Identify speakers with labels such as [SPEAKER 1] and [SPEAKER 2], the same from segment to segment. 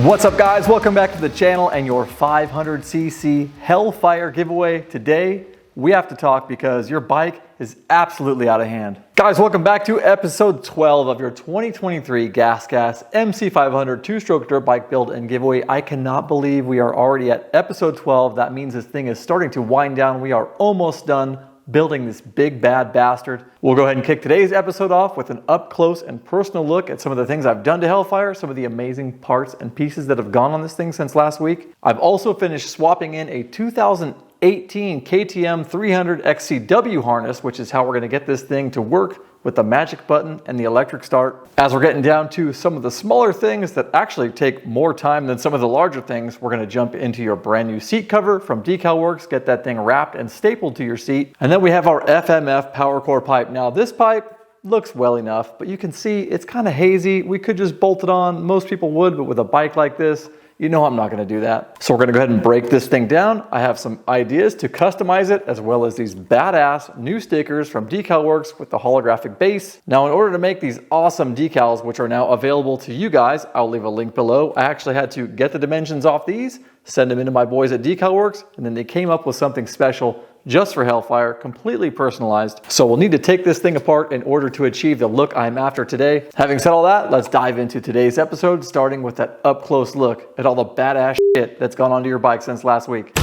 [SPEAKER 1] What's up guys, welcome back to the channel and your 500cc HELFYRE giveaway. Today we have to talk because your bike is absolutely out of hand. Guys, welcome back to episode 12 of your 2023 Gas MC500 two-stroke dirt bike build and giveaway. I cannot believe we are already at episode 12. That means this thing is starting to wind down. We are almost done building this big bad bastard. We'll go ahead and kick today's episode off with an up close and personal look at some of the things I've done to HELFYRE, some of the amazing parts and pieces that have gone on this thing since last week. I've also finished swapping in a 2018 KTM 300 XCW harness, which is how we're going to get this thing to work with the magic button and the electric start. As we're getting down to some of the smaller things that actually take more time than some of the larger things, we're gonna jump into your brand new seat cover from DeCal Works, get that thing wrapped and stapled to your seat. And then we have our FMF Powercore pipe. Now this pipe looks well enough, but you can see it's kind of hazy. We could just bolt it on. Most people would, but with a bike like this, you know I'm not gonna do that. So we're gonna go ahead and break this thing down. I have some ideas to customize it, as well as these badass new stickers from DeCal Works with the holographic base. Now, in order to make these awesome decals, which are now available to you guys, I'll leave a link below. I actually had to get the dimensions off these, send them into my boys at DeCal Works, and then they came up with something special just for HELFYRE, completely personalized. So we'll need to take this thing apart in order to achieve the look I'm after today. Having said all that, let's dive into today's episode, starting with that up close look at all the badass shit that's gone onto your bike since last week.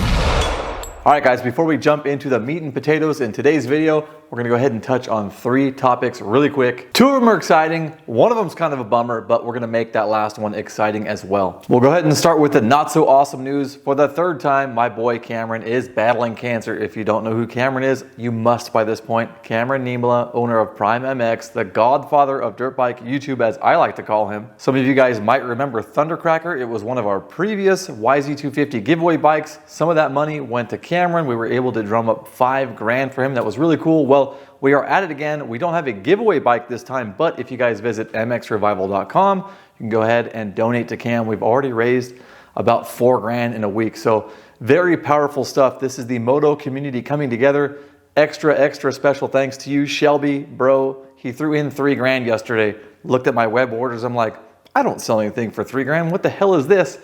[SPEAKER 1] All right guys, before we jump into the meat and potatoes in today's video, we're gonna go ahead and touch on 3 topics really quick. 2 of them are exciting, one of them's kind of a bummer, but we're gonna make that last one exciting as well. We'll go ahead and start with the not so awesome news. For the 3rd time, my boy Cameron is battling cancer. If you don't know who Cameron is, you must by this point. Cameron Niemela, owner of Prime MX, the godfather of dirt bike YouTube as I like to call him. Some of you guys might remember Thundercracker. It was one of our previous YZ250 giveaway bikes. Some of that money went to Cameron. We were able to drum up $5 grand for him. That was really cool. Well, we are at it again. We don't have a giveaway bike this time, but if you guys visit mXrevival.com, you can go ahead and donate to Cam. We've already raised about $4 grand in a week. So very powerful stuff. This is the moto community coming together. Extra special thanks to you, Shelby, bro. He threw in $3 grand yesterday. Looked at my web orders. I'm like, I don't sell anything for $3 grand. What the hell is this?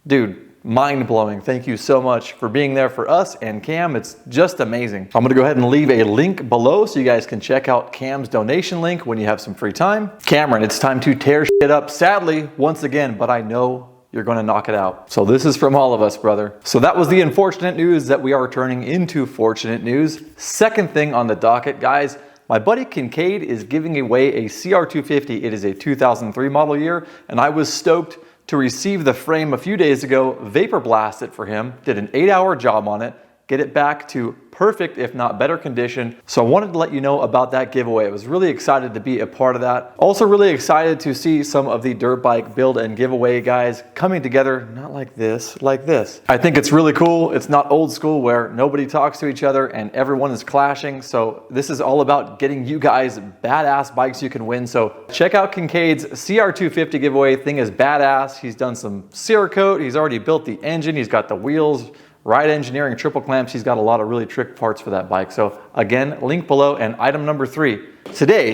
[SPEAKER 1] Dude, mind-blowing. Thank you so much for being there for us and Cam. It's just amazing. I'm gonna go ahead and leave a link below so you guys can check out Cam's donation link when you have some free time. Cameron, it's time to tear shit up, sadly, once again, but I know you're gonna knock it out. So this is from all of us, brother. So that was the unfortunate news that we are turning into fortunate news. Second thing on the docket, guys, my buddy Kincade is giving away a CR250. It is a 2003 model year, and I was stoked to receive the frame a few days ago, vapor blast it for him, did an 8-hour job on it, get it back to perfect, if not better condition. So I wanted to let you know about that giveaway. I was really excited to be a part of that. Also really excited to see some of the dirt bike build and giveaway guys coming together, not like this, like this. I think it's really cool. It's not old school where nobody talks to each other and everyone is clashing. So this is all about getting you guys badass bikes you can win. So check out Kincade's CR250 giveaway. Thing is badass. He's done some Cerakote. He's already built the engine. He's got the wheels, Ride Engineering triple clamps. He's got a lot of really trick parts for that bike. So again, link below. And item number 3, today,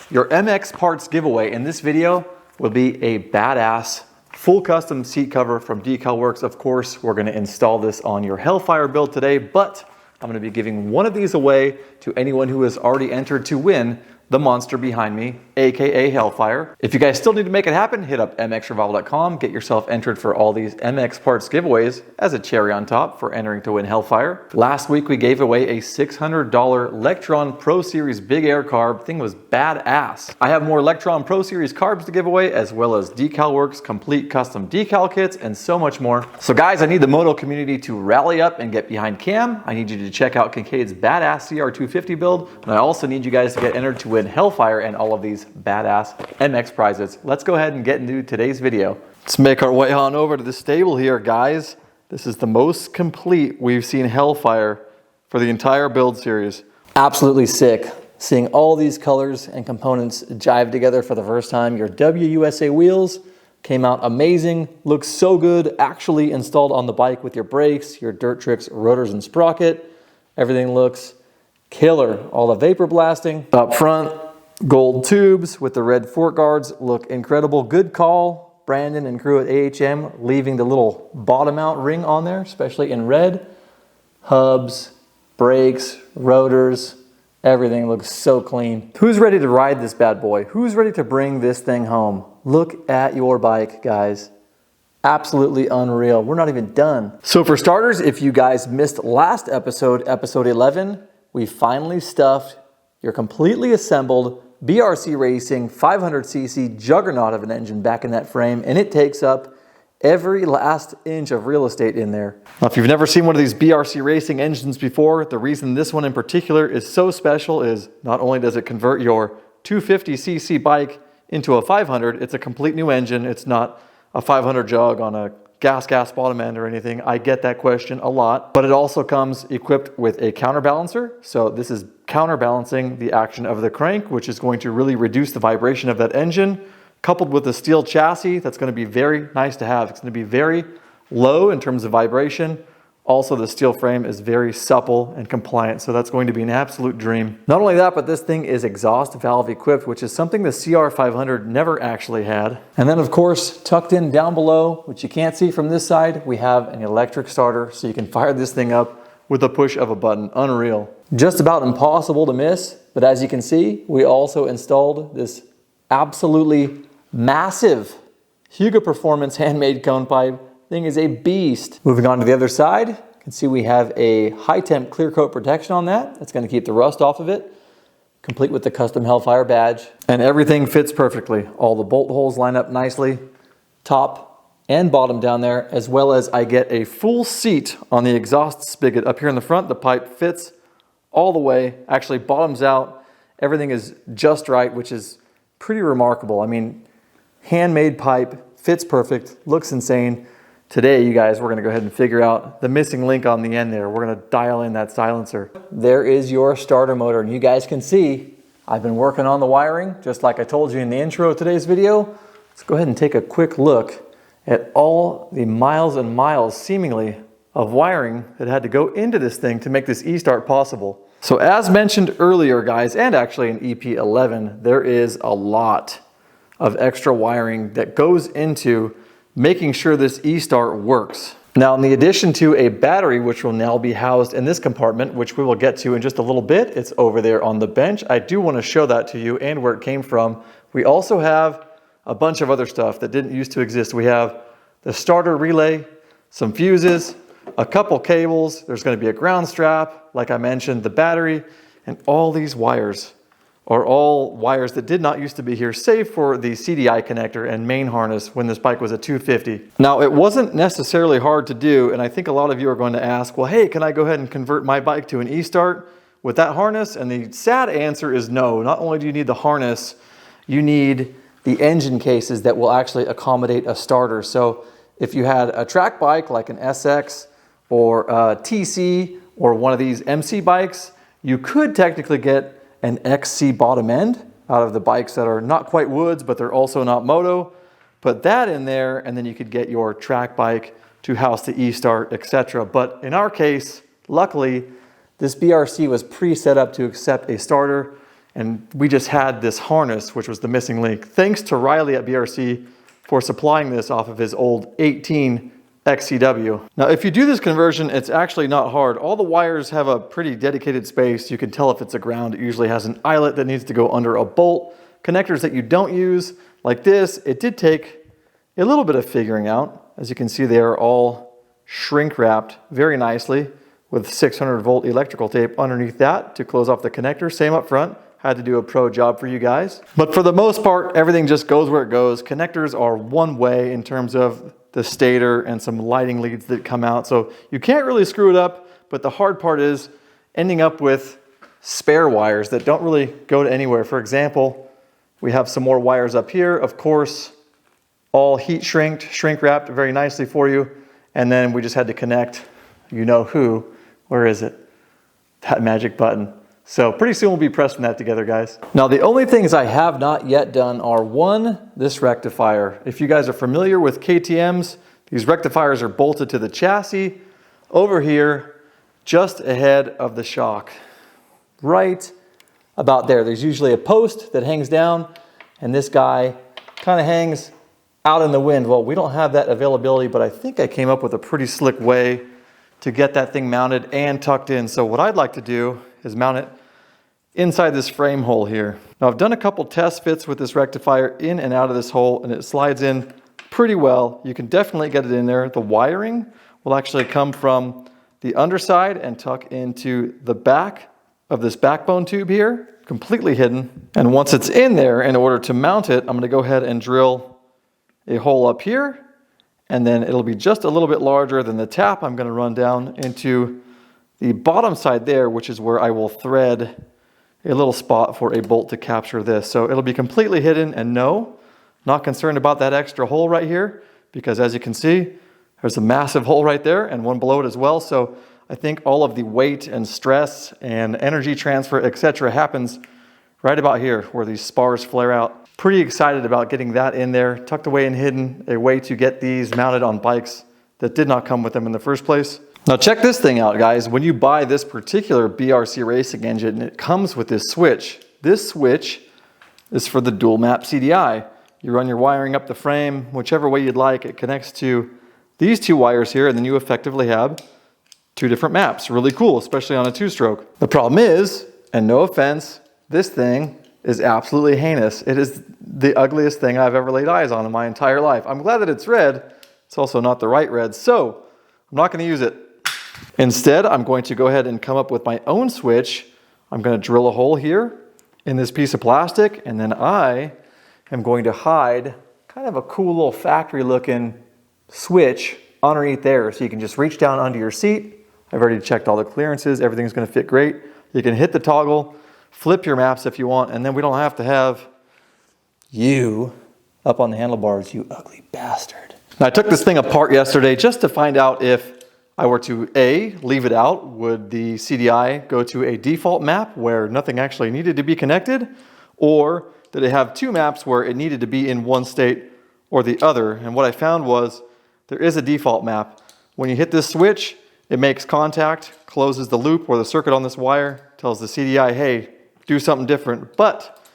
[SPEAKER 1] your MX parts giveaway in this video will be a badass full custom seat cover from DeCal Works. Of course, we're gonna install this on your HELFYRE build today, but I'm gonna be giving one of these away to anyone who has already entered to win the monster behind me, AKA HELFYRE. If you guys still need to make it happen, hit up mxrevival.com, get yourself entered for all these MX parts giveaways as a cherry on top for entering to win HELFYRE. Last week we gave away a $600 Lectron Pro Series Big Air carb. Thing was badass. I have more Lectron Pro Series carbs to give away, as well as DeCal Works complete custom decal kits and so much more. So guys, I need the moto community to rally up and get behind Cam. I need you to check out Kincade's badass CR250 build, and I also need you guys to get entered to win HELFYRE and all of these badass MX prizes. Let's go ahead and get into today's video. Let's make our way on over to the stable here, guys. This is the most complete we've seen HELFYRE for the entire build series. Absolutely sick. Seeing all these colors and components jive together for the first time. Your WUSA wheels came out amazing. Looks so good actually installed on the bike with your brakes, your Dirt Tricks rotors and sprocket. Everything looks killer. All the vapor blasting up front, gold tubes with the red fork guards look incredible. Good call Brandon and crew at AHM leaving the little bottom mount ring on there, especially in red. Hubs, brakes, rotors, everything looks so clean. Who's ready to ride this bad boy? Who's ready to bring this thing home? Look at your bike, guys. Absolutely unreal. We're not even done. So for starters, if you guys missed last episode, episode 11, we finally stuffed your completely assembled BRC Racing 500cc juggernaut of an engine back in that frame, and it takes up every last inch of real estate in there. Now, if you've never seen one of these BRC Racing engines before, the reason this one in particular is so special is not only does it convert your 250cc bike into a 500, it's a complete new engine. It's not a 500 jug on a gas bottom end or anything. I get that question a lot, but it also comes equipped with a counterbalancer. So this is counterbalancing the action of the crank, which is going to really reduce the vibration of that engine, coupled with a steel chassis. That's going to be very nice to have. It's going to be very low in terms of vibration. Also, the steel frame is very supple and compliant, so that's going to be an absolute dream. Not only that, but this thing is exhaust valve equipped, which is something the CR500 never actually had. And then, of course, tucked in down below, which you can't see from this side, we have an electric starter, so you can fire this thing up with the push of a button. Unreal. Just about impossible to miss, but as you can see, we also installed this absolutely massive HYGGE Performance handmade cone pipe. Thing is a beast. Moving on to the other side, you can see we have a high temp clear coat protection on that. That's going to keep the rust off of it, complete with the custom HELFYRE badge. And everything fits perfectly. All the bolt holes line up nicely, top and bottom down there, as well as I get a full seat on the exhaust spigot up here in the front. The pipe fits all the way, actually bottoms out. Everything is just right, which is pretty remarkable. I mean, handmade pipe, fits perfect, looks insane. Today, you guys, we're gonna go ahead and figure out the missing link on the end there. We're gonna dial in that silencer. There is your starter motor, and you guys can see I've been working on the wiring, just like I told you in the intro of today's video. Let's go ahead and take a quick look at all the miles and miles, seemingly, of wiring that had to go into this thing to make this e-start possible. So as mentioned earlier, guys, and actually in EP11, there is a lot of extra wiring that goes into making sure this e-start works. Now, in addition to a battery, which will now be housed in this compartment, which we will get to in just a little bit, it's over there on the bench. I do want to show that to you and where it came from. We also have a bunch of other stuff that didn't used to exist. We have the starter relay, some fuses, a couple cables. There's going to be a ground strap, like I mentioned, the battery, and all these wires are all wires that did not used to be here, save for the CDI connector and main harness when this bike was a 250. Now, it wasn't necessarily hard to do, and I think a lot of you are going to ask, well, hey, can I go ahead and convert my bike to an e-start with that harness? And the sad answer is no. Not only do you need the harness, you need the engine cases that will actually accommodate a starter. So if you had a track bike like an SX or a TC or one of these MC bikes, you could technically get an XC bottom end out of the bikes that are not quite woods, but they're also not moto. Put that in there, and then you could get your track bike to house the e-start, etc. But in our case, luckily, this BRC was pre-set up to accept a starter, and we just had this harness, which was the missing link. Thanks to Riley at BRC for supplying this off of his old 18 XCW. Now, if you do this conversion, it's actually not hard. All the wires have a pretty dedicated space. You can tell if it's a ground. It usually has an eyelet that needs to go under a bolt. Connectors that you don't use, like this, it did take a little bit of figuring out. As you can see, they are all shrink wrapped very nicely with 600 volt electrical tape underneath that to close off the connector. Same up front. Had to do a pro job for you guys. But for the most part, everything just goes where it goes. Connectors are one way in terms of the stator and some lighting leads that come out. So you can't really screw it up, but the hard part is ending up with spare wires that don't really go to anywhere. For example, we have some more wires up here. Of course, all heat shrinked, shrink wrapped very nicely for you. And then we just had to connect, you know who, where is it? That magic button. So pretty soon we'll be pressing that together, guys. Now, the only things I have not yet done are one, this rectifier. If you guys are familiar with KTMs, these rectifiers are bolted to the chassis over here, just ahead of the shock. Right about there. There's usually a post that hangs down, and this guy kind of hangs out in the wind. Well, we don't have that availability, but I think I came up with a pretty slick way to get that thing mounted and tucked in. So what I'd like to do is mount it inside this frame hole here. Now I've done a couple test fits with this rectifier in and out of this hole, and it slides in pretty well. You can definitely get it in there. The wiring will actually come from the underside and tuck into the back of this backbone tube here, completely hidden. And once it's in there, in order to mount it, I'm gonna go ahead and drill a hole up here, and then it'll be just a little bit larger than the tap. I'm gonna run down into the bottom side there, which is where I will thread a little spot for a bolt to capture this. So it'll be completely hidden, and no, not concerned about that extra hole right here, because as you can see, there's a massive hole right there and one below it as well. So I think all of the weight and stress and energy transfer, etc., happens right about here where these spars flare out. Pretty excited about getting that in there, tucked away and hidden, a way to get these mounted on bikes that did not come with them in the first place. Now check this thing out, guys. When you buy this particular BRC Racing engine, it comes with this switch. This switch is for the dual map CDI. You run your wiring up the frame, whichever way you'd like. It connects to these two wires here, and then you effectively have two different maps. Really cool, especially on a two-stroke. The problem is, and no offense, this thing is absolutely heinous. It is the ugliest thing I've ever laid eyes on in my entire life. I'm glad that it's red. It's also not the right red, so I'm not going to use it. Instead, I'm going to go ahead and come up with my own switch. I'm going to drill a hole here in this piece of plastic, and then I am going to hide kind of a cool little factory-looking switch underneath there, so you can just reach down under your seat. I've already checked all the clearances. Everything's going to fit great. You can hit the toggle, flip your maps if you want, and then we don't have to have you up on the handlebars, you ugly bastard. Now, I took this thing apart yesterday just to find out if I were to A, leave it out, would the CDI go to a default map where nothing actually needed to be connected, or did it have two maps where it needed to be in one state or the other? And what I found was there is a default map. When you hit this switch, it makes contact, closes the loop or the circuit on this wire, tells the CDI, hey, do something different. But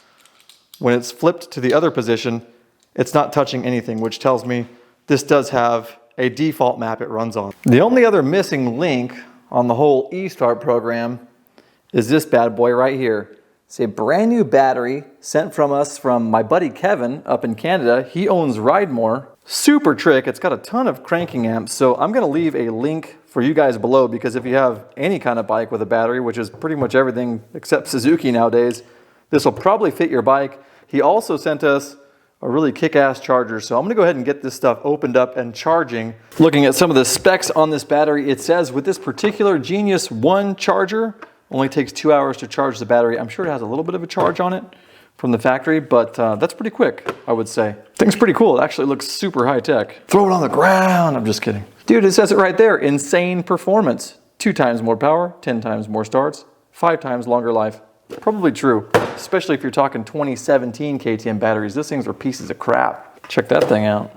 [SPEAKER 1] when it's flipped to the other position, it's not touching anything, which tells me this does have a default map it runs on. The only other missing link on the whole eStart program is this bad boy right here. It's a brand new battery sent from us from my buddy Kevin up in Canada. He owns Ridemore. Super trick. It's got a ton of cranking amps, so I'm going to leave a link for you guys below, because if you have any kind of bike with a battery, which is pretty much everything except Suzuki nowadays, this will probably fit your bike. He also sent us a really kick-ass charger, so I'm going to go ahead and get this stuff opened up and charging. Looking at some of the specs on this battery, it says with this particular Genius 1 charger, only takes 2 hours to charge the battery. I'm sure it has a little bit of a charge on it from the factory, but that's pretty quick, I would say. Thing's pretty cool. It actually looks super high tech. Throw it on the ground. I'm just kidding. Dude, it says it right there. Insane performance. 2 times more power, 10 times more starts, 5 times longer life. Probably true, especially if you're talking 2017 KTM batteries. Those things are pieces of crap. Check that thing out.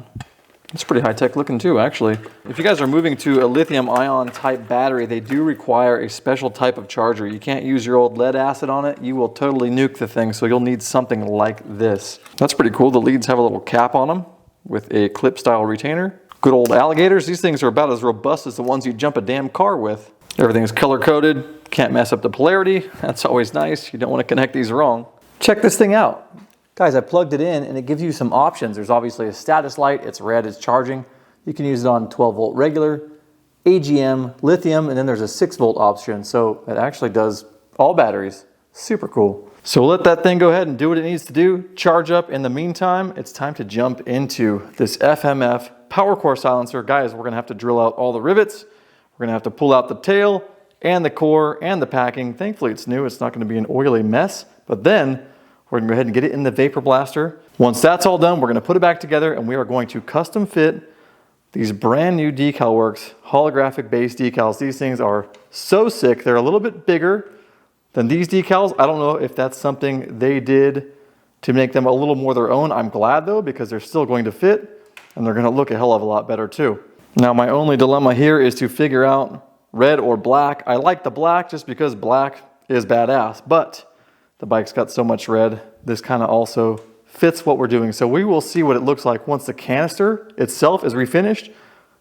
[SPEAKER 1] It's pretty high tech looking too, actually. If you guys are moving to a lithium ion type battery, they do require a special type of charger. You can't use your old lead acid on it. You will totally nuke the thing, so you'll need something like this. That's pretty cool. The leads have a little cap on them with a clip style retainer. Good old alligators. These things are about as robust as the ones you jump a damn car with. Everything's color coded. Can't mess up the polarity. That's always nice. You don't want to connect these wrong. Check this thing out. Guys, I plugged it in and it gives you some options. There's obviously a status light. It's red, it's charging. You can use it on 12 volt regular, AGM, lithium, and then there's a 6 volt option. So it actually does all batteries. Super cool. So we'll let that thing go ahead and do what it needs to do. Charge up. In the meantime, it's time to jump into this FMF Powercore silencer. Guys, we're gonna have to drill out all the rivets. We're gonna have to pull out the tail and the core and the packing. Thankfully it's new. It's not gonna be an oily mess, but then we're gonna go ahead and get it in the vapor blaster. Once that's all done, we're gonna put it back together and we are going to custom fit these brand new DeCal Works holographic base decals. These things are so sick. They're a little bit bigger than these decals. I don't know if that's something they did to make them a little more their own. I'm glad though, because they're still going to fit and they're gonna look a hell of a lot better too. Now my only dilemma here is to figure out red or black. I like the black just because black is badass, but the bike's got so much red, this kind of also fits what we're doing. So we will see what it looks like once the canister itself is refinished.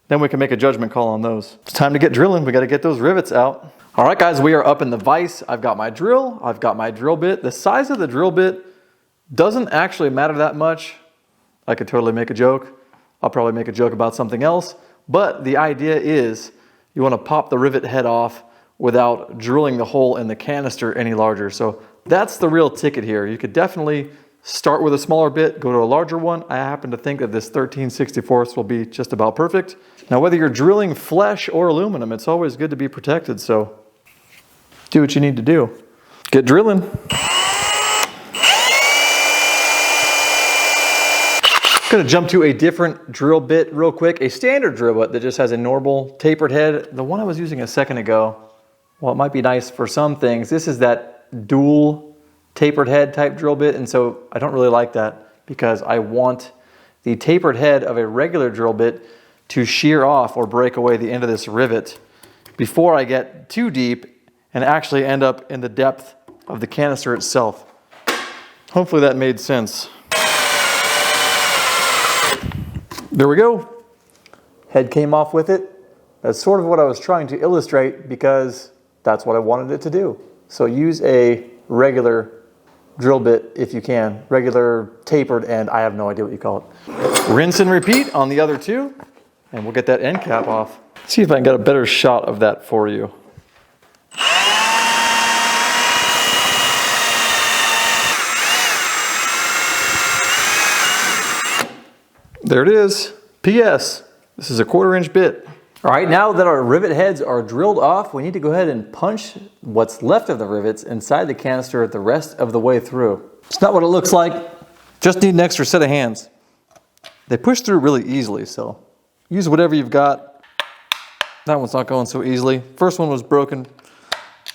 [SPEAKER 1] Then we can make a judgment call on those. It's time to get drilling. We got to get those rivets out. All right, guys, we are up in the vise. I've got my drill. I've got my drill bit. The size of the drill bit doesn't actually matter that much. I could totally make a joke. I'll probably make a joke about something else. But the idea is you want to pop the rivet head off without drilling the hole in the canister any larger. So that's the real ticket here. You could definitely start with a smaller bit, go to a larger one. I happen to think that this 13/64 will be just about perfect. Now, whether you're drilling flesh or aluminum, it's always good to be protected. So do what you need to do. Get drilling. I'm gonna jump to a different drill bit real quick. A standard drill bit that just has a normal tapered head. The one I was using a second ago, well, it might be nice for some things. This is that dual tapered head type drill bit, and so I don't really like that because I want the tapered head of a regular drill bit to shear off or break away the end of this rivet before I get too deep and actually end up in the depth of the canister itself. Hopefully that made sense. There we go. Head came off with it. That's sort of what I was trying to illustrate because that's what I wanted it to do. So use a regular drill bit if you can. Regular tapered end, I have no idea what you call it. Rinse and repeat on the other two, and we'll get that end cap off. See if I can get a better shot of that for you. There it is. P.S. This is a 1/4" bit. All right, now that our rivet heads are drilled off, we need to go ahead and punch what's left of the rivets inside the canister the rest of the way through. It's not what it looks like. Just need an extra set of hands. They push through really easily, so use whatever you've got. That one's not going so easily. First one was broken.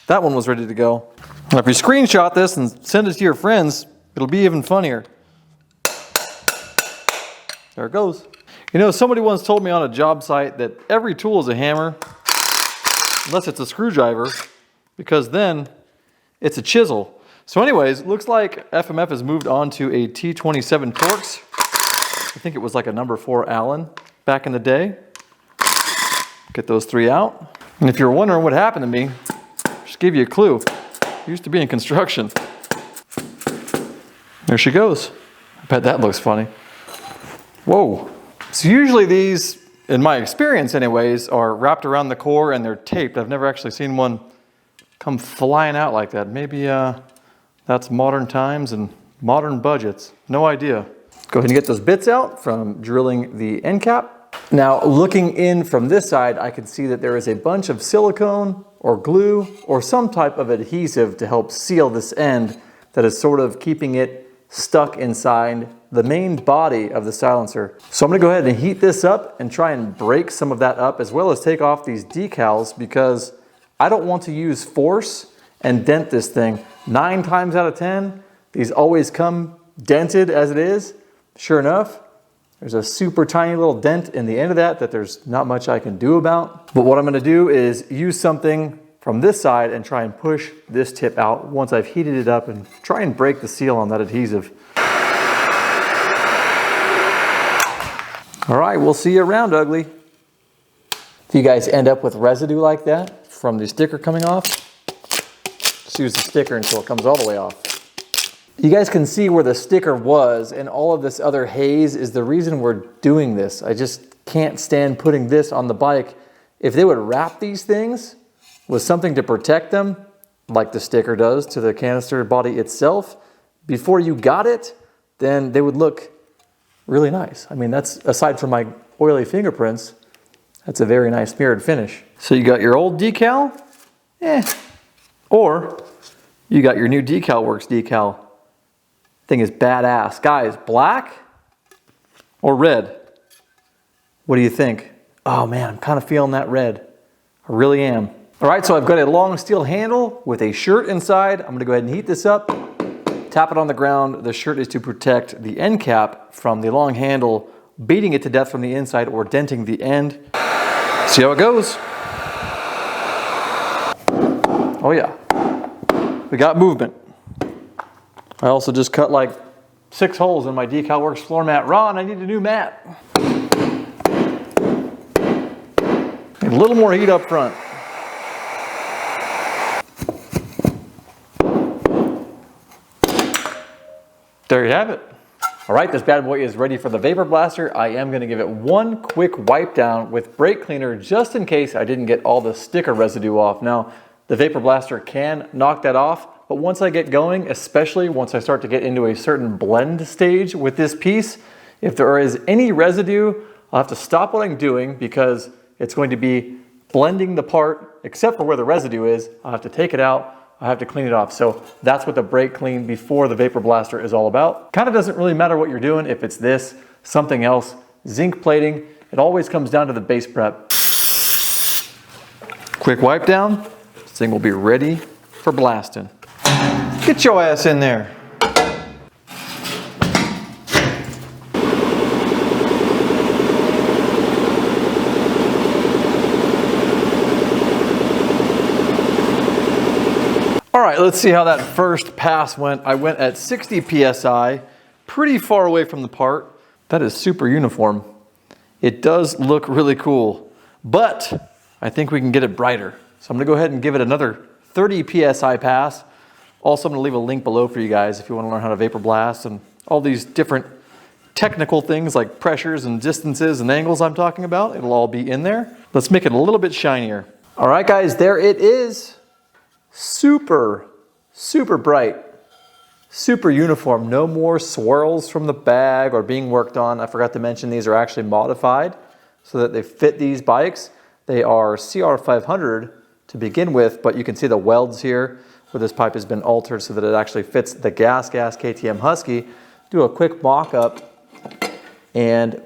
[SPEAKER 1] That one was ready to go. Now, if you screenshot this and send it to your friends, it'll be even funnier. There it goes. You know, somebody once told me on a job site that every tool is a hammer, unless it's a screwdriver, because then it's a chisel. So anyways, looks like FMF has moved on to a T27 Torx. I think it was like a number 4 Allen back in the day. Get those 3 out. And if you're wondering what happened to me, just give you a clue. I used to be in construction. There she goes. I bet that looks funny. Whoa. So usually these, in my experience anyways, are wrapped around the core and they're taped. I've never actually seen one come flying out like that. Maybe that's modern times and modern budgets. No idea. Go ahead and get those bits out from drilling the end cap. Now, looking in from this side, I can see that there is a bunch of silicone or glue or some type of adhesive to help seal this end that is sort of keeping it stuck inside the main body of the silencer. So I'm gonna go ahead and heat this up and try and break some of that up, as well as take off these decals, because I don't want to use force and dent this thing. 9 times out of 10, these always come dented as it is. Sure enough, there's a super tiny little dent in the end of that there's not much I can do about. But what I'm gonna do is use something from this side and try and push this tip out once I've heated it up and try and break the seal on that adhesive. All right, we'll see you around, ugly. If you guys end up with residue like that from the sticker coming off, just use the sticker until it comes all the way off. You guys can see where the sticker was, and all of this other haze is the reason we're doing this. I just can't stand putting this on the bike. If they would wrap these things with something to protect them, like the sticker does to the canister body itself, before you got it, then they would look really nice. I mean, that's, aside from my oily fingerprints, that's a very nice mirrored finish. So you got your old decal, or you got your new DeCal Works decal. Thing is badass. Guys, black or red? What do you think? Oh man, I'm kind of feeling that red. I really am. All right, so I've got a long steel handle with a shirt inside. I'm gonna go ahead and heat this up, tap it on the ground. The shirt is to protect the end cap from the long handle beating it to death from the inside or denting the end. See how it goes. Oh yeah, we got movement. I also just cut like 6 holes in my DeCal Works floor mat. Ron, I need a new mat. A little more heat up front. There you have it. All right, this bad boy is ready for the vapor blaster. I am gonna give it one quick wipe down with brake cleaner just in case I didn't get all the sticker residue off. Now, the vapor blaster can knock that off, but once I get going, especially once I start to get into a certain blend stage with this piece, if there is any residue, I'll have to stop what I'm doing because it's going to be blending the part, except for where the residue is. I'll have to take it out. I have to clean it off. So that's what the brake clean before the vapor blaster is all about. Kind of doesn't really matter what you're doing, if it's this, something else, zinc plating, it always comes down to the base prep. Quick wipe down, this thing will be ready for blasting. Get your ass in there. All right, let's see how that first pass went. I went at 60 PSI, pretty far away from the part. That is super uniform. It does look really cool, but I think we can get it brighter. So I'm gonna go ahead and give it another 30 PSI pass. Also, I'm gonna leave a link below for you guys if you wanna learn how to vapor blast and all these different technical things like pressures and distances and angles I'm talking about. It'll all be in there. Let's make it a little bit shinier. All right, guys, there it is. Super, super bright, super uniform. No more swirls from the bag or being worked on. I forgot to mention these are actually modified so that they fit these bikes. They are CR500 to begin with, but you can see the welds here where this pipe has been altered so that it actually fits the gas KTM Husky. Do a quick mock-up, and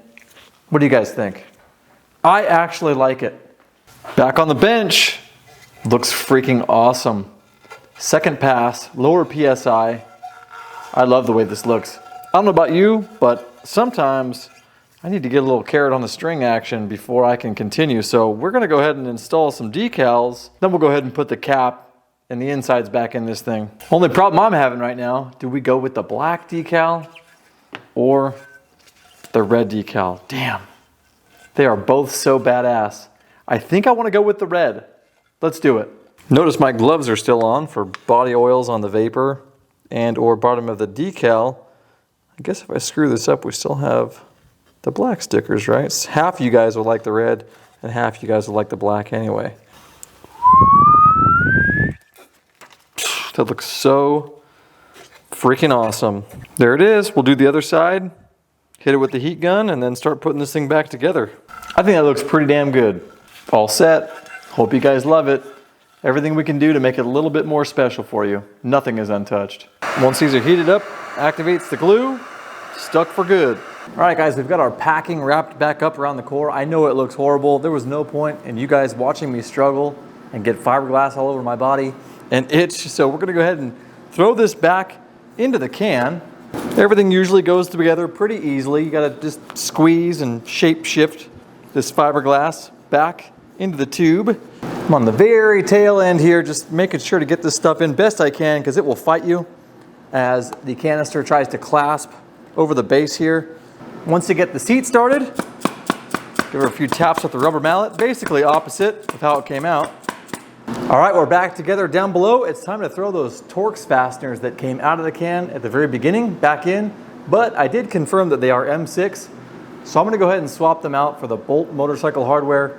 [SPEAKER 1] what do you guys think? I actually like it. Back on the bench. Looks freaking awesome. Second pass, lower PSI. I love the way this looks. I don't know about you, but sometimes I need to get a little carrot on the string action before I can continue. So we're gonna go ahead and install some decals. Then we'll go ahead and put the cap and the insides back in this thing. Only problem I'm having right now, do we go with the black decal or the red decal? Damn, they are both so badass. I think I wanna go with the red. Let's do it. Notice my gloves are still on for body oils on the vapor and or bottom of the decal. I guess if I screw this up, we still have the black stickers, right? Half you guys will like the red and half you guys will like the black anyway. That looks so freaking awesome. There it is. We'll do the other side, hit it with the heat gun, and then start putting this thing back together. I think that looks pretty damn good. All set. Hope you guys love it. Everything we can do to make it a little bit more special for you. Nothing is untouched. Once these are heated up, activates the glue, stuck for good. All right, guys, we've got our packing wrapped back up around the core. I know it looks horrible. There was no point in you guys watching me struggle and get fiberglass all over my body and itch. So we're gonna go ahead and throw this back into the can. Everything usually goes together pretty easily. You gotta just squeeze and shape shift this fiberglass back into the tube. I'm on the very tail end here, just making sure to get this stuff in best I can because it will fight you as the canister tries to clasp over the base here. Once you get the seat started, give her a few taps with the rubber mallet, basically opposite of how it came out. All right, we're back together down below. It's time to throw those Torx fasteners that came out of the can at the very beginning back in, but I did confirm that they are M6, so I'm gonna go ahead and swap them out for the Bolt Motorcycle Hardware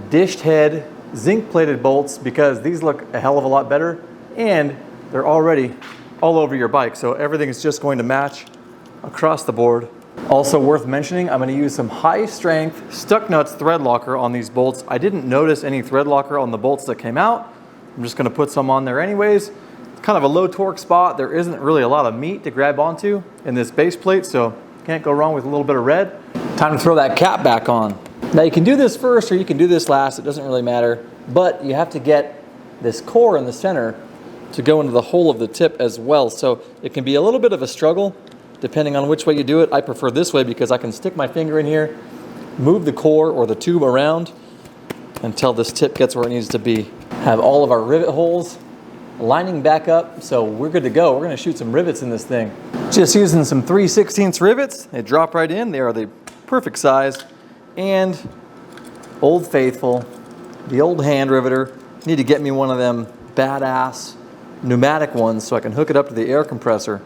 [SPEAKER 1] dished head zinc plated bolts because these look a hell of a lot better and they're already all over your bike, so everything is just going to match across the board. Also worth mentioning, I'm going to use some high strength stuck nuts thread locker on these bolts. I didn't notice any thread locker on the bolts that came out. I'm just going to put some on there anyways. It's kind of a low torque spot. There isn't really a lot of meat to grab onto in this base plate, so can't go wrong with a little bit of red. Time to throw that cap back on. Now you can do this first or you can do this last, it doesn't really matter, but you have to get this core in the center to go into the hole of the tip as well. So it can be a little bit of a struggle depending on which way you do it. I prefer this way because I can stick my finger in here, move the core or the tube around until this tip gets where it needs to be. Have all of our rivet holes lining back up, so we're good to go. We're gonna shoot some rivets in this thing. Just using some 3/16 rivets. They drop right in. They are the perfect size. And Old Faithful, the old hand riveter. Need to get me one of them badass pneumatic ones so I can hook it up to the air compressor.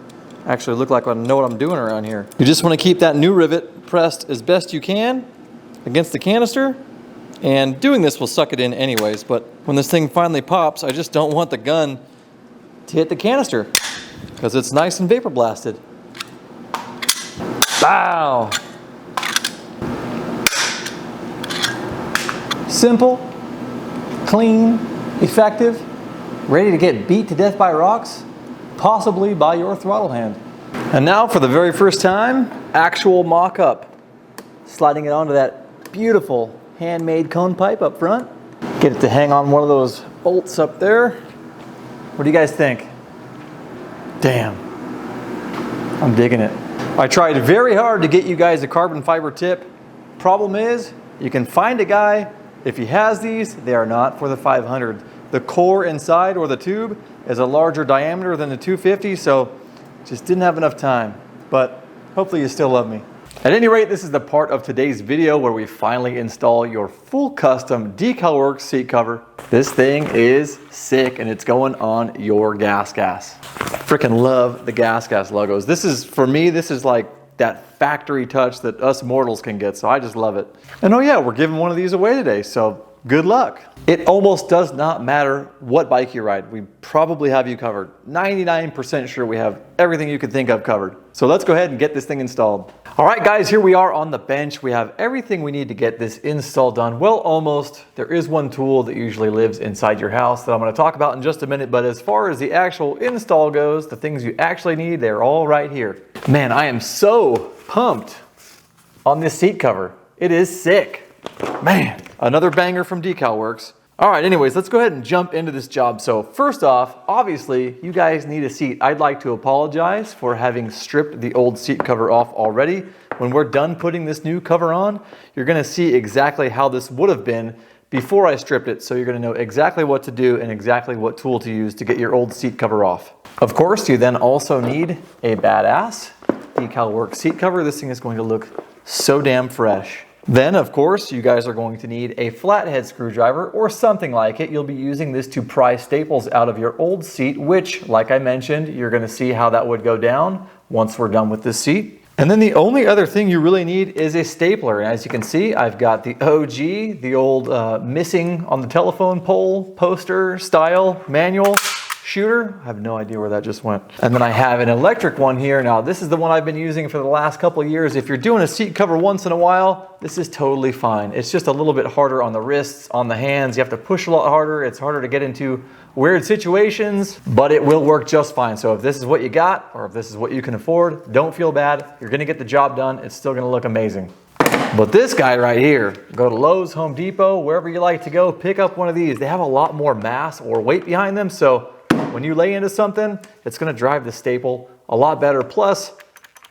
[SPEAKER 1] Actually look like I know what I'm doing around here. You just want to keep that new rivet pressed as best you can against the canister, and doing this will suck it in anyways, but when this thing finally pops, I just don't want the gun to hit the canister because it's nice and vapor blasted. Wow! Simple, clean, effective, ready to get beat to death by rocks, possibly by your throttle hand. And now for the very first time, actual mock-up. Sliding it onto that beautiful handmade cone pipe up front. Get it to hang on one of those bolts up there. What do you guys think? Damn, I'm digging it. I tried very hard to get you guys a carbon fiber tip. Problem is, you can find a guy, if he has these, they are not for the 500. The core inside, or the tube, is a larger diameter than the 250, so just didn't have enough time. But hopefully you still love me. At any rate, this is the part of today's video where we finally install your full custom DeCal Works seat cover. This thing is sick and it's going on your gas. Freaking love the gas logos. This is, for me, this is like that factory touch that us mortals can get, so I just love it. And oh yeah, we're giving one of these away today, so good luck. It almost does not matter what bike you ride. We probably have you covered. 99% sure we have everything you could think of covered. So let's go ahead and get this thing installed. All right guys, here we are on the bench. We have everything we need to get this install done. Well, almost. There is one tool that usually lives inside your house that I'm going to talk about in just a minute, but as far as the actual install goes, the things you actually need, they're all right here. Man, I am so pumped on this seat cover. It is sick. Man, another banger from DeCal Works. All right, anyways, let's go ahead and jump into this job. So first off, obviously, you guys need a seat. I'd like to apologize for having stripped the old seat cover off already. When we're done putting this new cover on, you're gonna see exactly how this would have been before I stripped it. So you're gonna know exactly what to do and exactly what tool to use to get your old seat cover off. Of course, you then also need a badass DeCal Works seat cover. This thing is going to look so damn fresh. Then, of course, you guys are going to need a flathead screwdriver or something like it. You'll be using this to pry staples out of your old seat, which, like I mentioned, you're going to see how that would go down once we're done with this seat. And then the only other thing you really need is a stapler. And as you can see, I've got the OG, the old missing on the telephone pole poster style manual shooter. I have no idea where that just went. And then I have an electric one here. Now this is the one I've been using for the last couple of years. If you're doing a seat cover once in a while, this is totally fine. It's just a little bit harder on the wrists, on the hands. You have to push a lot harder. It's harder to get into weird situations, but it will work just fine. So if this is what you got, or if this is what you can afford, don't feel bad. You're gonna get the job done. It's still gonna look amazing. But this guy right here, go to Lowe's, Home Depot, wherever you like to go, pick up one of these. They have a lot more mass or weight behind them, so when you lay into something, it's going to drive the staple a lot better. Plus,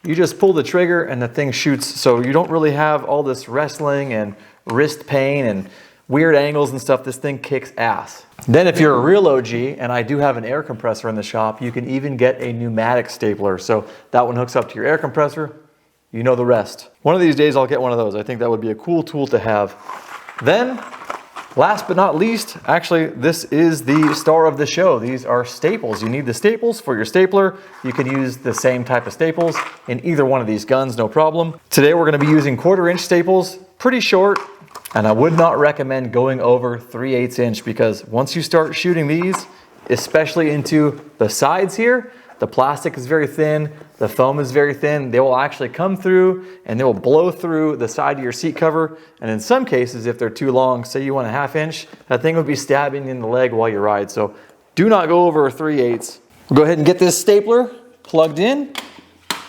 [SPEAKER 1] you just pull the trigger and the thing shoots, so you don't really have all this wrestling and wrist pain and weird angles and stuff. This thing kicks ass. Then if you're a real OG, and I do have an air compressor in the shop, you can even get a pneumatic stapler. So that one hooks up to your air compressor. You know the rest. One of these days I'll get one of those. I think that would be a cool tool to have. Then, last but not least, actually, this is the star of the show. These are staples. You need the staples for your stapler. You can use the same type of staples in either one of these guns, no problem. Today we're gonna be using 1/4" staples, pretty short, and I would not recommend going over 3/8 inch because once you start shooting these, especially into the sides here, the plastic is very thin, the foam is very thin. They will actually come through and they will blow through the side of your seat cover. And in some cases, if they're too long, say you want a 1/2 inch, that thing would be stabbing you in the leg while you ride. So do not go over 3/8. We'll go ahead and get this stapler plugged in.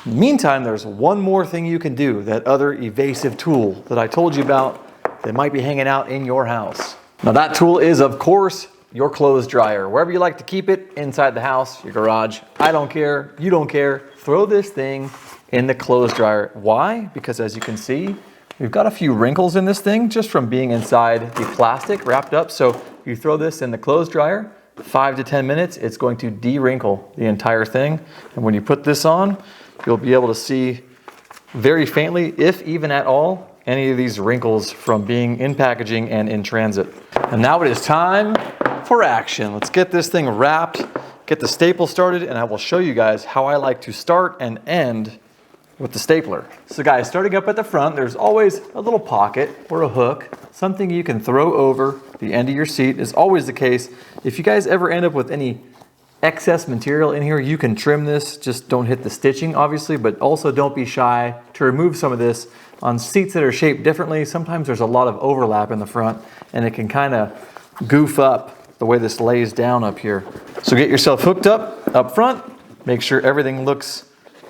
[SPEAKER 1] In the meantime, there's one more thing you can do, that other evasive tool that I told you about that might be hanging out in your house. Now that tool is, of course, your clothes dryer. Wherever you like to keep it, inside the house, your garage, I don't care, you don't care. Throw this thing in the clothes dryer. Why? Because as you can see, we've got a few wrinkles in this thing just from being inside the plastic wrapped up. So you throw this in the clothes dryer, 5 to 10 minutes, it's going to de-wrinkle the entire thing. And when you put this on, you'll be able to see very faintly, if even at all, any of these wrinkles from being in packaging and in transit. And now it is time for action. Let's get this thing wrapped, get the staple started, and I will show you guys how I like to start and end with the stapler. So guys, starting up at the front, there's always a little pocket or a hook, something you can throw over the end of your seat is always the case. If you guys ever end up with any excess material in here, you can trim this, just don't hit the stitching obviously, but also don't be shy to remove some of this. On seats that are shaped differently, sometimes there's a lot of overlap in the front and it can kind of goof up the way this lays down up here. So get yourself hooked up front, make sure everything looks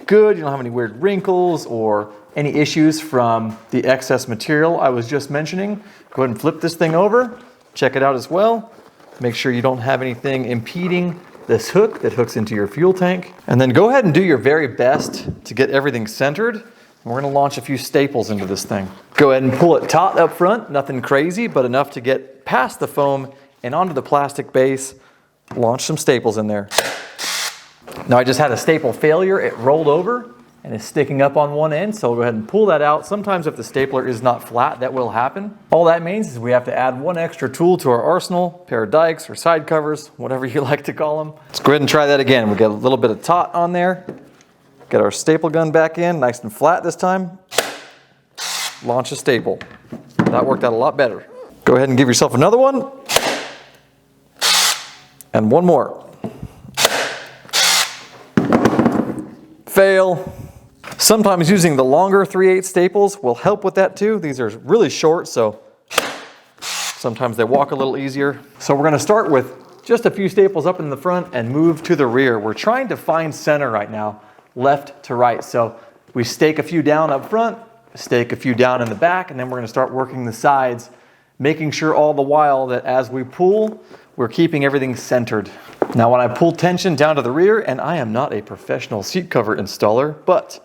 [SPEAKER 1] good, you don't have any weird wrinkles or any issues from the excess material I was just mentioning. Go ahead and flip this thing over, check it out as well. Make sure you don't have anything impeding this hook that hooks into your fuel tank. And then go ahead and do your very best to get everything centered. We're gonna launch a few staples into this thing. Go ahead and pull it taut up front, nothing crazy, but enough to get past the foam and onto the plastic base. Launch some staples in there. Now I just had a staple failure. It rolled over and is sticking up on one end, so we'll go ahead and pull that out. Sometimes if the stapler is not flat, that will happen. All that means is we have to add one extra tool to our arsenal, pair of dikes or side covers, whatever you like to call them. Let's go ahead and try that again. We'll get a little bit of taut on there. Get our staple gun back in, nice and flat this time. Launch a staple. That worked out a lot better. Go ahead and give yourself another one. And one more. Fail. Sometimes using the longer 3/8 staples will help with that too. These are really short, so sometimes they walk a little easier. So we're gonna start with just a few staples up in the front and move to the rear. We're trying to find center right now, left to right. So we stake a few down up front, stake a few down in the back, and then we're gonna start working the sides, making sure all the while that as we pull, we're keeping everything centered. Now when I pull tension down to the rear, and I am not a professional seat cover installer, but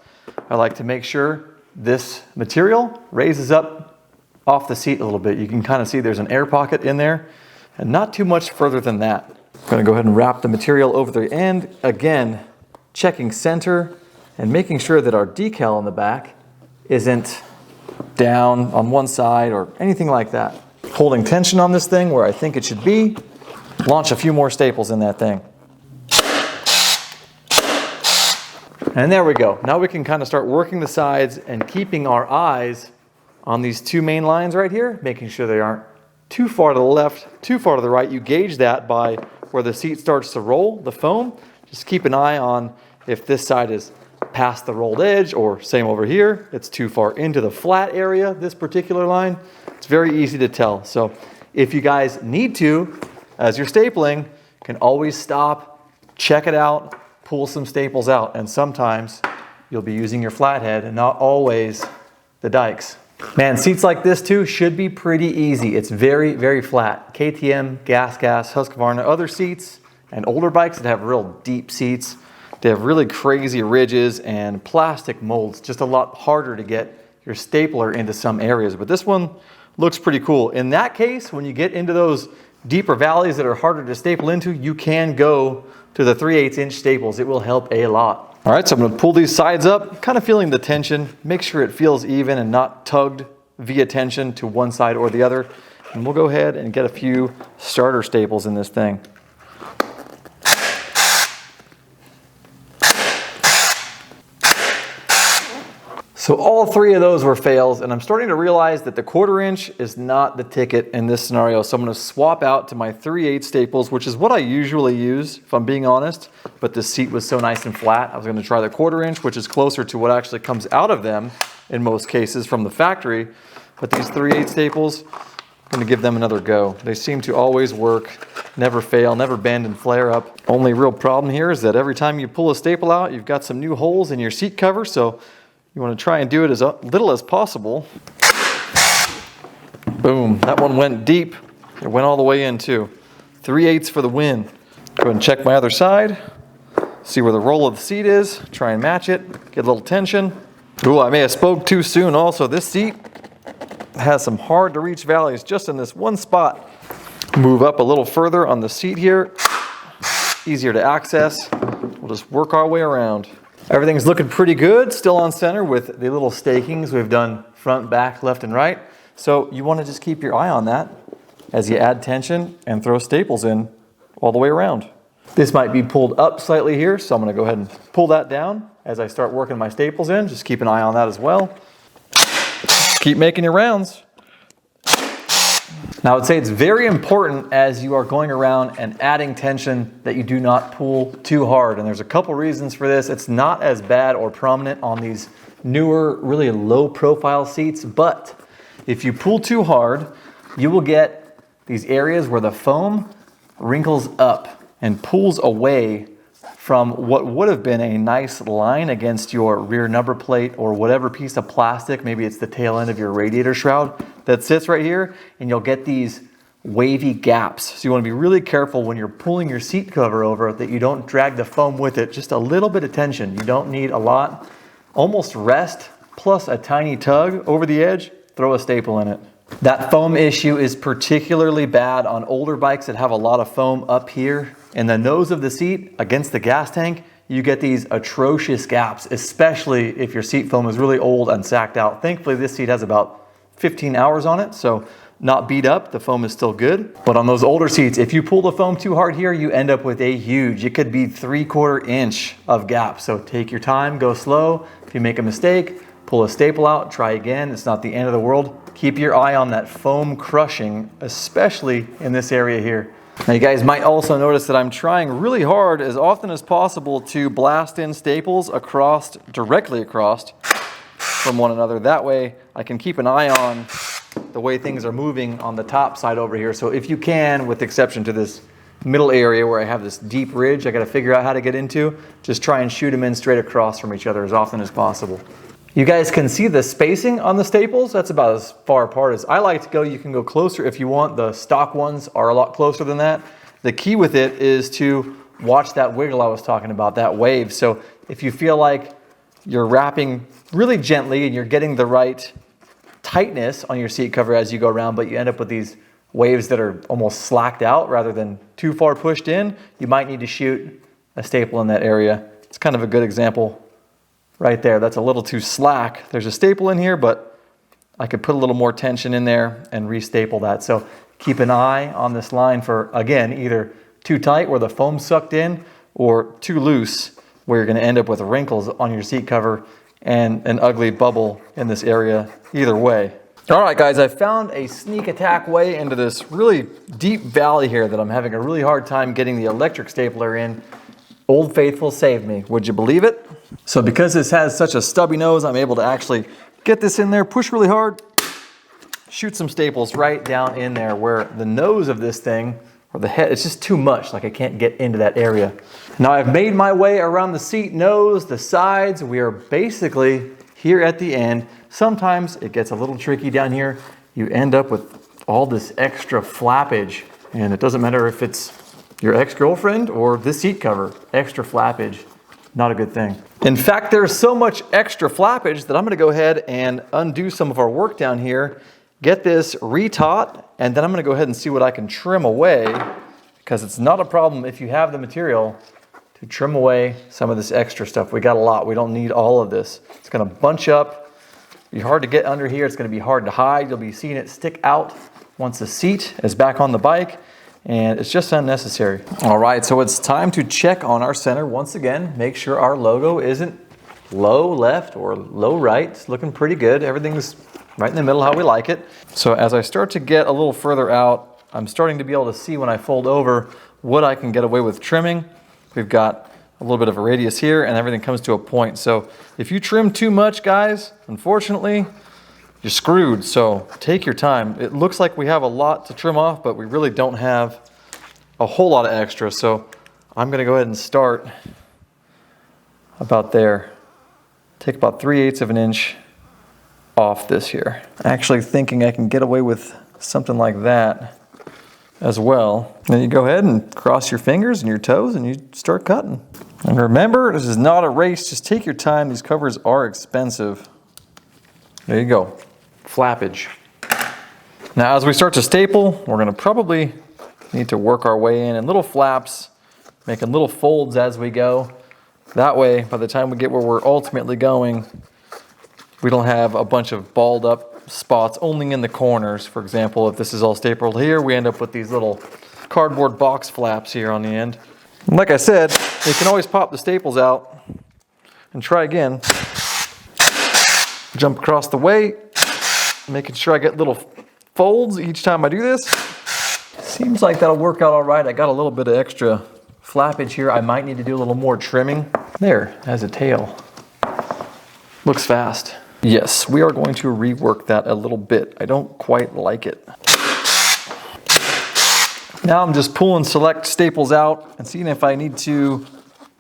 [SPEAKER 1] I like to make sure this material raises up off the seat a little bit. You can kind of see there's an air pocket in there, and not too much further than that. I'm gonna go ahead and wrap the material over the end. Again, checking center and making sure that our decal in the back isn't down on one side or anything like that. Holding tension on this thing where I think it should be. Launch a few more staples in that thing. And there we go. Now we can kind of start working the sides and keeping our eyes on these two main lines right here, making sure they aren't too far to the left, too far to the right. You gauge that by where the seat starts to roll, the foam. Just keep an eye on if this side is past the rolled edge, or same over here, it's too far into the flat area, this particular line. It's very easy to tell. So if you guys need to, as you're stapling, can always stop, check it out, pull some staples out, and sometimes you'll be using your flathead and not always the dikes. Man, seats like this too should be pretty easy. It's very, very flat. KTM, Gas, Husqvarna, other seats, and older bikes that have real deep seats, they have really crazy ridges and plastic molds. Just a lot harder to get your stapler into some areas, but this one looks pretty cool. In that case, when you get into those deeper valleys that are harder to staple into, you can go to the 3/8 inch staples. It will help a lot. All right, so I'm gonna pull these sides up, kind of feeling the tension, make sure it feels even and not tugged via tension to one side or the other. And we'll go ahead and get a few starter staples in this thing. So all three of those were fails, and I'm starting to realize that the 1/4 inch is not the ticket in this scenario. So I'm gonna swap out to my 3/8 staples, which is what I usually use, if I'm being honest, but this seat was so nice and flat. I was gonna try the 1/4 inch, which is closer to what actually comes out of them in most cases from the factory. But these 3/8 staples, I'm gonna give them another go. They seem to always work, never fail, never bend and flare up. Only real problem here is that every time you pull a staple out, you've got some new holes in your seat cover, so you want to try and do it as little as possible. Boom, that one went deep. It went all the way in too. 3/8 for the win. Go ahead and check my other side. See where the roll of the seat is. Try and match it. Get a little tension. Ooh, I may have spoke too soon also. This seat has some hard to reach valleys just in this one spot. Move up a little further on the seat here. easier to access. We'll just work our way around. Everything's looking pretty good, still on center with the little stakings. We've done front, back, left, and right. So you want to just keep your eye on that as you add tension and throw staples in all the way around. This might be pulled up slightly here, so I'm going to go ahead and pull that down as I start working my staples in. Just keep an eye on that as well. Keep making your rounds. Now I would say it's very important as you are going around and adding tension that you do not pull too hard. And there's a couple reasons for this. It's not as bad or prominent on these newer, really low profile seats, but if you pull too hard, you will get these areas where the foam wrinkles up and pulls away from what would have been a nice line against your rear number plate or whatever piece of plastic, maybe it's the tail end of your radiator shroud that sits right here, and you'll get these wavy gaps. So you want to be really careful when you're pulling your seat cover over that you don't drag the foam with it. Just a little bit of tension. You don't need a lot. Almost rest plus a tiny tug over the edge, throw a staple in it. That foam issue is particularly bad on older bikes that have a lot of foam up here in the nose of the seat against the gas tank. You get these atrocious gaps, especially if your seat foam is really old and sacked out. Thankfully, this seat has about 15 hours on it, so not beat up, the foam is still good. But on those older seats, if you pull the foam too hard here, you end up with a huge, it could be 3/4 inch of gap. So take your time, go slow. If you make a mistake, pull a staple out, try again. It's not the end of the world. Keep your eye on that foam crushing, especially in this area here. Now you guys might also notice that I'm trying really hard as often as possible to blast in staples directly across from one another. That way I can keep an eye on the way things are moving on the top side over here. So if you can, with exception to this middle area where I have this deep ridge I got to figure out how to get into, just try and shoot them in straight across from each other as often as possible. You guys can see the spacing on the staples. That's about as far apart as I like to go. You can go closer if you want. The stock ones are a lot closer than that. The key with it is to watch that wiggle I was talking about, that wave. So if you feel like you're wrapping really gently and you're getting the right tightness on your seat cover as you go around, but you end up with these waves that are almost slacked out rather than too far pushed in, you might need to shoot a staple in that area. It's kind of a good example right there. That's a little too slack. There's a staple in here, but I could put a little more tension in there and re-staple that. So keep an eye on this line for, again, either too tight where the foam's sucked in or too loose where you're going to end up with wrinkles on your seat cover and an ugly bubble in this area either way. All right, guys, I found a sneak attack way into this really deep valley here that I'm having a really hard time getting the electric stapler in. Old Faithful saved me. Would you believe it? So because this has such a stubby nose, I'm able to actually get this in there, push really hard, shoot some staples right down in there where the nose of this thing, or the head, it's just too much, like I can't get into that area. Now I've made my way around the seat nose, the sides. We are basically here at the end. Sometimes it gets a little tricky down here. You end up with all this extra flappage, and it doesn't matter if it's your ex-girlfriend or this seat cover. Extra flappage, not a good thing. In fact, there's so much extra flappage that I'm gonna go ahead and undo some of our work down here, get this retaught, and then I'm gonna go ahead and see what I can trim away, because it's not a problem if you have the material to trim away some of this extra stuff. We got a lot, we don't need all of this. It's gonna bunch up, be hard to get under here, it's gonna be hard to hide. You'll be seeing it stick out once the seat is back on the bike, and it's just unnecessary. All right, so it's time to check on our center once again, make sure our logo isn't low left or low right. It's looking pretty good. Everything's right in the middle how we like it. So as I start to get a little further out, I'm starting to be able to see when I fold over what I can get away with trimming. We've got a little bit of a radius here and everything comes to a point. So if you trim too much, guys, unfortunately, you're screwed. So take your time. It looks like we have a lot to trim off, but we really don't have a whole lot of extra. So I'm gonna go ahead and start about there. Take about 3/8 of an inch off this here. Actually thinking I can get away with something like that as well. Then you go ahead and cross your fingers and your toes and you start cutting. And remember, this is not a race. Just take your time. These covers are expensive. There you go. Flappage. Now as we start to staple, we're gonna probably need to work our way in, and little flaps making little folds as we go. That way, by the time we get where we're ultimately going, we don't have a bunch of balled up spots only in the corners. For example, if this is all stapled here, we end up with these little cardboard box flaps here on the end. And like I said, you can always pop the staples out and try again. Jump across the weight, making sure I get little folds each time I do this. Seems like that'll work out all right. I got a little bit of extra flappage here. I might need to do a little more trimming. There, has a tail. Looks fast. Yes, we are going to rework that a little bit. I don't quite like it. Now I'm just pulling select staples out and seeing if I need to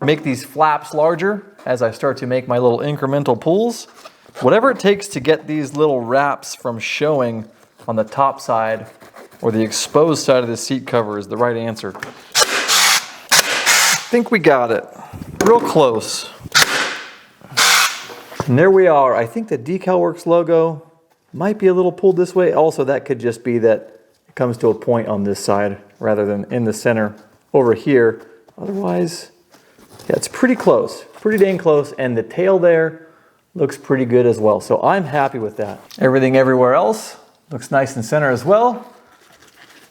[SPEAKER 1] make these flaps larger as I start to make my little incremental pulls. Whatever it takes to get these little wraps from showing on the top side or the exposed side of the seat cover is the right answer. I think we got it. Real close. And there we are. I think the DeCal Works logo might be a little pulled this way. Also, that could just be that it comes to a point on this side rather than in the center over here. Otherwise, yeah, it's pretty close. Pretty dang close. And the tail there looks pretty good as well. So I'm happy with that. Everything everywhere else looks nice and center as well.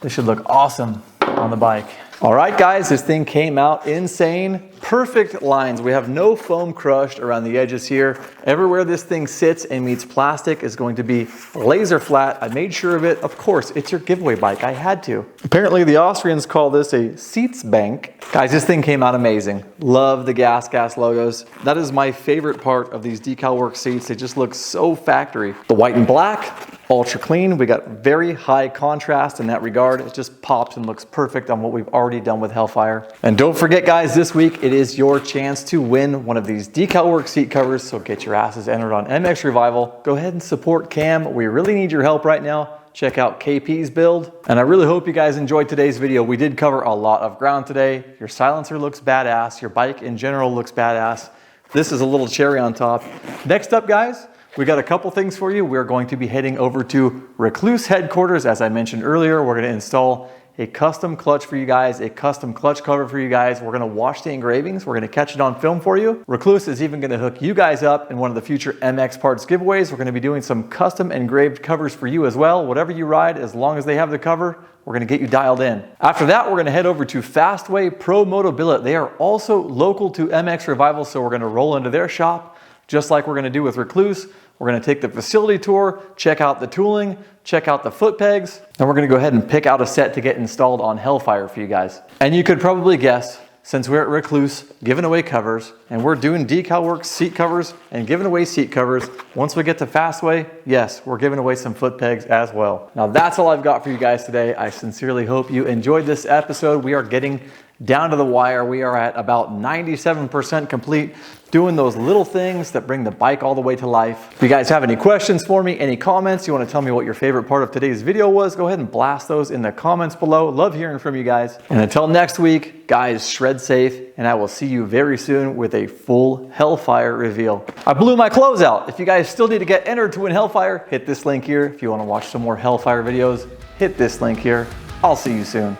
[SPEAKER 1] This should look awesome on the bike. All right, guys, this thing came out insane. Perfect lines. We have no foam crushed around the edges here. Everywhere this thing sits and meets plastic is going to be laser flat. I made sure of it. Of course, it's your giveaway bike. I had to. Apparently, the Austrians call this a seats bank. Guys, this thing came out amazing. Love the gas logos. That is my favorite part of these DeCal Works seats. They just look so factory. The white and black, ultra clean. We got very high contrast in that regard. It just pops and looks perfect on what we've already done with HELFYRE. And don't forget, guys, this week it is your chance to win one of these DeCal Works seat covers. So get your asses entered on mXrevival. Go ahead and support Cam. We really need your help right now. Check out KP's build. And I really hope you guys enjoyed today's video. We did cover a lot of ground today. Your silencer looks badass. Your bike in general looks badass. This is a little cherry on top. Next up, guys, we got a couple things for you. We're going to be heading over to Rekluse headquarters. As I mentioned earlier, we're going to install a custom clutch for you guys, a custom clutch cover for you guys. We're gonna wash the engravings. We're gonna catch it on film for you. Rekluse is even gonna hook you guys up in one of the future MX parts giveaways. We're gonna be doing some custom engraved covers for you as well. Whatever you ride, as long as they have the cover, we're gonna get you dialed in. After that, we're gonna head over to Fastway Pro Moto Billet. They are also local to mXrevival, so we're gonna roll into their shop, just like we're gonna do with Rekluse. We're gonna take the facility tour, check out the tooling, check out the foot pegs, and we're gonna go ahead and pick out a set to get installed on HELFYRE for you guys. And you could probably guess, since we're at Rekluse giving away covers, and we're doing DeCal Works seat covers and giving away seat covers, once we get to Fastway, yes, we're giving away some foot pegs as well. Now that's all I've got for you guys today. I sincerely hope you enjoyed this episode. We are getting down to the wire. We are at about 97% complete, doing those little things that bring the bike all the way to life. If you guys have any questions for me, any comments, you want to tell me what your favorite part of today's video was, go ahead and blast those in the comments below. Love hearing from you guys. And until next week, guys, shred safe, and I will see you very soon with a full HELFYRE reveal. I blew my clothes out. If you guys still need to get entered to win HELFYRE, hit this link here. If you want to watch some more HELFYRE videos, hit this link here. I'll see you soon.